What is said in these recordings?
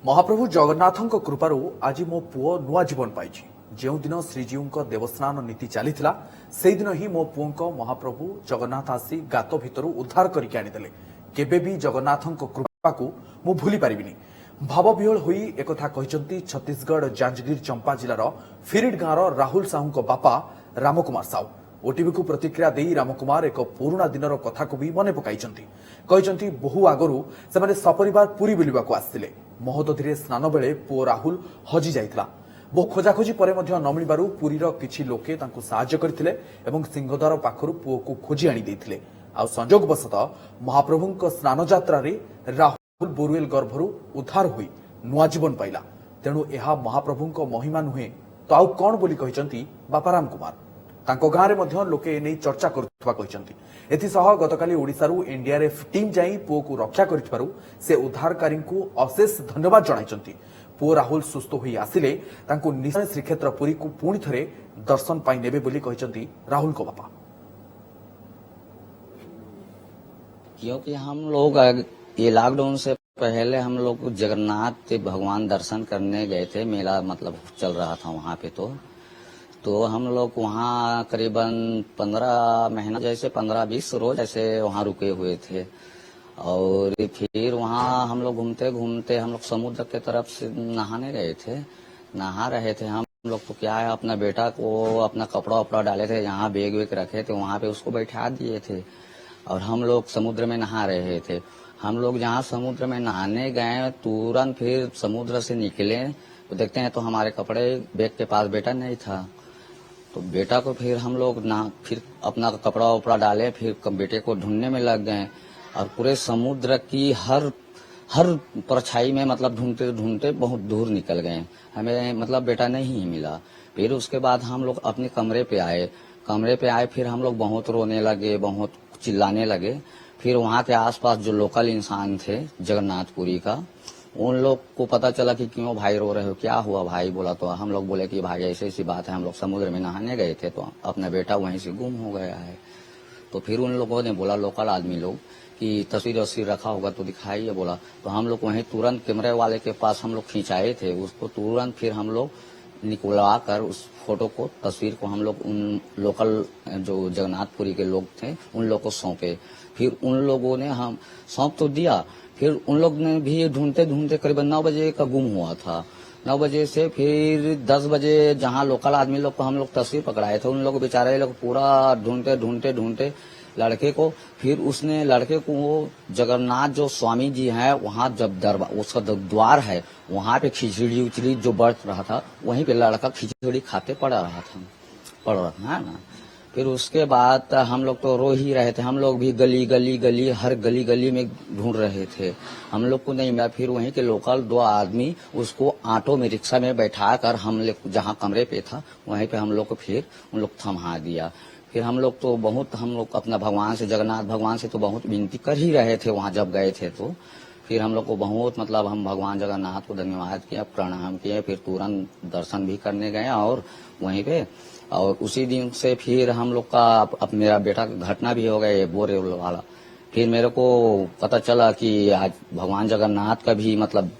महाप्रभु जगन्नाथଙ୍କ कृपाରୁ ଆଜି ମୋ ପୁଅ ନୂଆ ଜୀବନ ପାଇଛି। ଯେଉଁ ଦିନ ଶ୍ରୀଜୀଉଙ୍କ ଦେବସ୍ନାନ ନୀତି ଚାଲିଥିଲା ସେହିଦିନ ହିଁ ମୋ ପୁଅଙ୍କ ମହାପ୍ରଭୁ ଜଗନ୍ନାଥ ଆସି ଗାତ ଭିତରୁ ଉଦ୍ଧାର କରିକି ଆଣିଦେଲେ। କେବେ ବି ଜଗନ୍ନାଥଙ୍କ କୃପାକୁ ମୁଁ ଭୁଲି ପାରିବିନି। ଭାବବିହ୍ୱଳ ହୋଇ ଏକଥା କହିଛନ୍ତି ଛତିଶଗଡ଼ ଜାଞ୍ଜଗିର ଚମ୍ପା ଜିଲ୍ଲାର ଫିରିଡ୍ ଗାଁର ରାହୁଲ ସାହୁଙ୍କ ବାପା ରାମକୁମାର ସାହୁ। ଓଟିଭିକୁ ପ୍ରତିକ୍ରିୟା ଦେଇ ରାମକୁମାର ଏକ ପୁରୁଣା ଦିନର କଥାକୁ ବି ମନେ ପକାଇଛନ୍ତି। କହିଛନ୍ତି ବହୁ ଆଗରୁ ସେମାନେ ସପରିବାର ପୁରୀ ବୁଲିବାକୁ ଆସିଥିଲେ। ମହୋଦଧିରେ ସ୍ନାନ ବେଳେ ପୁଅ ରାହୁଲ ହଜି ଯାଇଥିଲା। ବହୁ ଖୋଜାଖୋଜି ପରେ ମଧ୍ୟ ନ ମିଳିବାରୁ ପୁରୀର କିଛି ଲୋକେ ତାଙ୍କୁ ସାହାଯ୍ୟ କରିଥିଲେ ଏବଂ ସିଂହଦ୍ୱାର ପାଖରୁ ପୁଅକୁ ଖୋଜି ଆଣି ଦେଇଥିଲେ। ଆଉ ସଂଯୋଗବଶତଃ ମହାପ୍ରଭୁଙ୍କ ସ୍ନାନ ଯାତ୍ରାରେ ରାହୁଲ ବୋରୱେଲ ଗର୍ଭରୁ ଉଦ୍ଧାର ହୋଇ ନୂଆ ଜୀବନ ପାଇଲା। ତେଣୁ ଏହା ମହାପ୍ରଭୁଙ୍କ ମହିମା ନୁହେଁ ତ ଆଉ କ'ଣ ବୋଲି କହିଛନ୍ତି ବାପା ରାମକୁମାର। ତାଙ୍କ ଗାଁରେ ମଧ୍ୟ ଲୋକେ ଏନେଇ ଚର୍ଚ୍ଚା କରୁଥିବା କହିଛନ୍ତି। ଏଥିସହ ଗତକାଲି ଓଡ଼ିଶାରୁ ଏନ୍ଡିଆର୍ଏଫ୍ ଟିମ୍ ଯାଇ ପୁଅକୁ ରକ୍ଷା କରିଥିବାରୁ ସେ ଉଦ୍ଧାରକାରୀଙ୍କୁ ଅଶେଷ ଧନ୍ୟବାଦ ଜଣାଇଛନ୍ତି। ପୁଅ ରାହୁଲ ସୁସ୍ଥ ହୋଇ ଆସିଲେ ତାଙ୍କୁ ନିଶ୍ଚୟ ଶ୍ରୀକ୍ଷେତ୍ର ପୁରୀକୁ ପୁଣି ଥରେ ଦର୍ଶନ ପାଇଁ ନେବେ ବୋଲି କହିଛନ୍ତି ରାହୁଲଙ୍କ ବାପା। क्योंकि हम लोग ये लॉकडाउन से पहले हम लोग जगन्नाथ भगवान दर्शन करने गए थे। मेला मतलब चल रहा था वहाँ पे, तो हम लोग वहाँ करीबन 15 महीना जैसे 15-20 रोज ऐसे वहाँ रुके हुए थे। और फिर वहाँ हम लोग घूमते घूमते हम लोग समुद्र के तरफ से नहाने गए थे। नहा रहे थे हम लोग, तो क्या है अपना बेटा को अपना कपड़ा वपड़ा डाले थे, यहाँ बैग वेग रखे थे, वहाँ पे उसको बैठा दिए थे और हम लोग समुद्र में नहा रहे थे। हम लोग जहाँ समुद्र में नहाने गए तुरंत फिर समुद्र से निकले तो देखते हैं तो हमारे कपड़े बैग के पास बेटा नहीं था। तो बेटा को फिर हम लोग फिर अपना कपड़ा वपड़ा डाले, फिर बेटे को ढूंढने में लग गए और पूरे समुद्र की हर परछाई में मतलब ढूंढते ढूंढते बहुत दूर निकल गए। हमें मतलब बेटा नहीं मिला। फिर उसके बाद हम लोग अपने कमरे पे आए फिर हम लोग बहुत रोने लगे, बहुत चिल्लाने लगे। फिर वहाँ के आसपास जो लोकल इंसान थे जगन्नाथपुरी का, उन लोग को पता चला कि क्यों भाई रो रहे हो, क्या हुआ भाई। बोला तो हम लोग बोले कि भाई ऐसी ऐसी बात है, हम लोग समुद्र में नहाने गए थे तो अपना बेटा वहीं से गुम हो गया है। तो फिर उन लोगों ने बोला, लोकल आदमी लोग, कि तस्वीर वस्वीर रखा होगा तो दिखाइए। बोला तो हम लोग वहीं तुरंत कैमरे वाले के पास हम लोग खिंचाए थे उसको। तुरंत फिर हम लोग निकलवा कर उस फोटो को, तस्वीर को हम लोग उन लोकल जो जगन्नाथपुरी के लोग थे उन लोग को सौंपे। फिर उन लोगों ने हम सौंप तो दिया, फिर उन लोग ने भी ढूंढते ढूंढते करीबन 9 बजे का गुम हुआ था। 9 बजे से फिर 10 बजे जहाँ लोकल आदमी लोग को हम लोग तस्वीर पकड़ाए थे, उन लोग बेचारे लोग पूरा ढूंढते ढूंढते ढूंढते लड़के को, फिर उसने लड़के को वो जगन्नाथ जो स्वामी जी हैं वहाँ जब दरबार उसका द्वार है वहाँ पे खिचड़ी उचड़ी जो बढ़ रहा था वहीं पे लड़का खिचड़ी खाते पड़ रहा था है ना। फिर उसके बाद हम लोग तो रो ही रहे थे। हम लोग भी गली गली गली हर गली गली में ढूंढ रहे थे, हम लोग को नहीं मिला। फिर वहीं के लोकल 2 आदमी उसको ऑटो में रिक्शा में बैठा कर हम लोग जहाँ कमरे पे था वहीं पे हम लोग को फिर उन लोग थमा दिया। फिर हम लोग तो बहुत हम लोग अपना भगवान से, जगन्नाथ भगवान से तो बहुत विनती कर ही रहे थे वहाँ जब गए थे। तो फिर हम लोग को बहुत मतलब हम भगवान जगन्नाथ को धन्यवाद किया, प्रणाम किए, फिर तुरंत दर्शन भी करने गए और वहीं पे। और उसी दिन से फिर हम लोग का अब मेरा बेटा का घटना भी हो गया बोरेवल वाला। फिर मेरे को पता चला कि आज भगवान जगन्नाथ का भी मतलब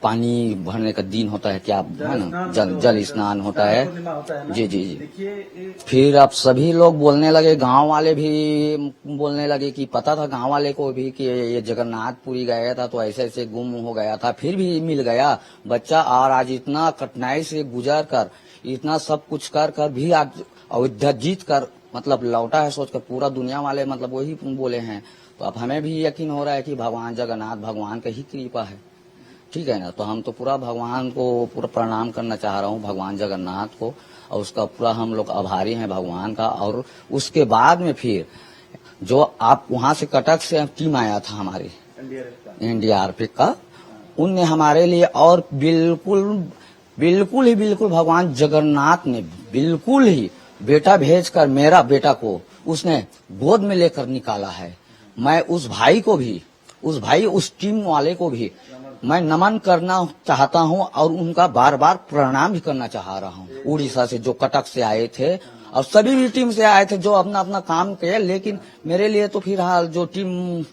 पानी भरने का दिन होता है, क्या है ना, जल स्नान होता है। जी जी जी। फिर अब सभी लोग बोलने लगे, गांव वाले भी बोलने लगे कि पता था गांव वाले को भी कि ये जगन्नाथपुरी गया था तो ऐसे ऐसे गुम हो गया था, फिर भी मिल गया बच्चा। और आज इतना कठिनाई से गुजर कर, इतना सब कुछ कर कर भी आज अयोध्या जीत कर मतलब लौटा है, सोचकर पूरा दुनिया वाले मतलब वही बोले हैं। तो अब हमें भी यकीन हो रहा है कि भगवान जगन्नाथ भगवान का ही कृपा है, ठीक है ना। तो हम तो पूरा भगवान को पूरा प्रणाम करना चाह रहा हूँ, भगवान जगन्नाथ को, और उसका पूरा हम लोग आभारी हैं भगवान का। और उसके बाद में फिर जो आप वहां से कटक से टीम आया था हमारे एनडीआरएफ का, उनने हमारे लिए और बिल्कुल भगवान जगन्नाथ ने बिल्कुल ही बेटा भेजकर मेरा बेटा को उसने गोद में लेकर निकाला है। मैं उस भाई को भी, उस टीम वाले को भी मैं नमन करना चाहता हूं और उनका बार बार प्रणाम भी करना चाह रहा हूं। उड़ीसा से जो कटक से आए थे और सभी भी टीम से आए थे जो अपना अपना काम किया, लेकिन मेरे लिए तो फिलहाल जो टीम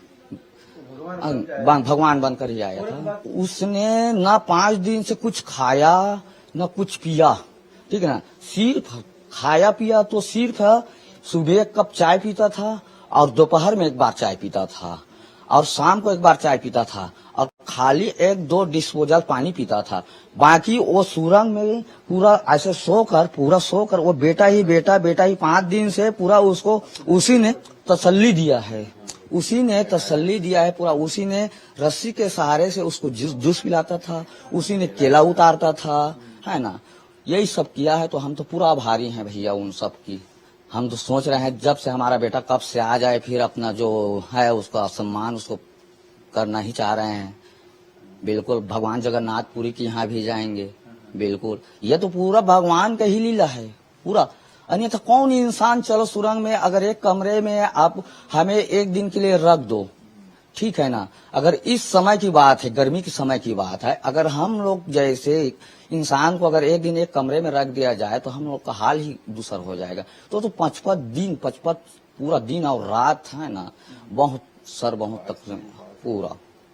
भगवान बनकर ही आया था। उसने ना 5 दिन से कुछ खाया न कुछ पिया, ठीक है ना। सिर्फ खाया पिया तो सिर्फ सुबह 1 कप चाय पीता था और दोपहर में 1 बार चाय पीता था और शाम को 1 बार चाय पीता था और खाली 1-2 डिस्पोजल पानी पीता था। बाकी वो सुरंग में पूरा ऐसे पूरा सोकर वो बेटा ही 5 दिन से पूरा उसको उसी ने तसल्ली दिया है, पूरा उसी ने रस्सी के सहारे से उसको जूस पिलाता था, उसी ने केला उतारता था, है ना। यही सब किया है तो हम तो पूरा आभारी हैं भैया उन सब की। हम तो सोच रहे हैं जब से हमारा बेटा कब से आ जाए, फिर अपना जो है उसका सम्मान उसको करना ही चाह रहे हैं। बिल्कुल भगवान जगन्नाथपुरी के यहाँ भी जाएंगे, बिल्कुल। यह तो पूरा भगवान का ही लीला है पूरा। अन्यथा कौन इंसान चलो सुरंग में, अगर एक कमरे में आप हमें 1 दिन के लिए रख दो, ठीक है ना। अगर इस समय की बात है, गर्मी के समय की बात है, अगर हम लोग जैसे इंसान को अगर 1 दिन एक कमरे में रख दिया जाए तो हम लोग का हाल ही दूसर हो जाएगा। तो 55 पूरा दिन और रात है ना, बहुत तक पूरा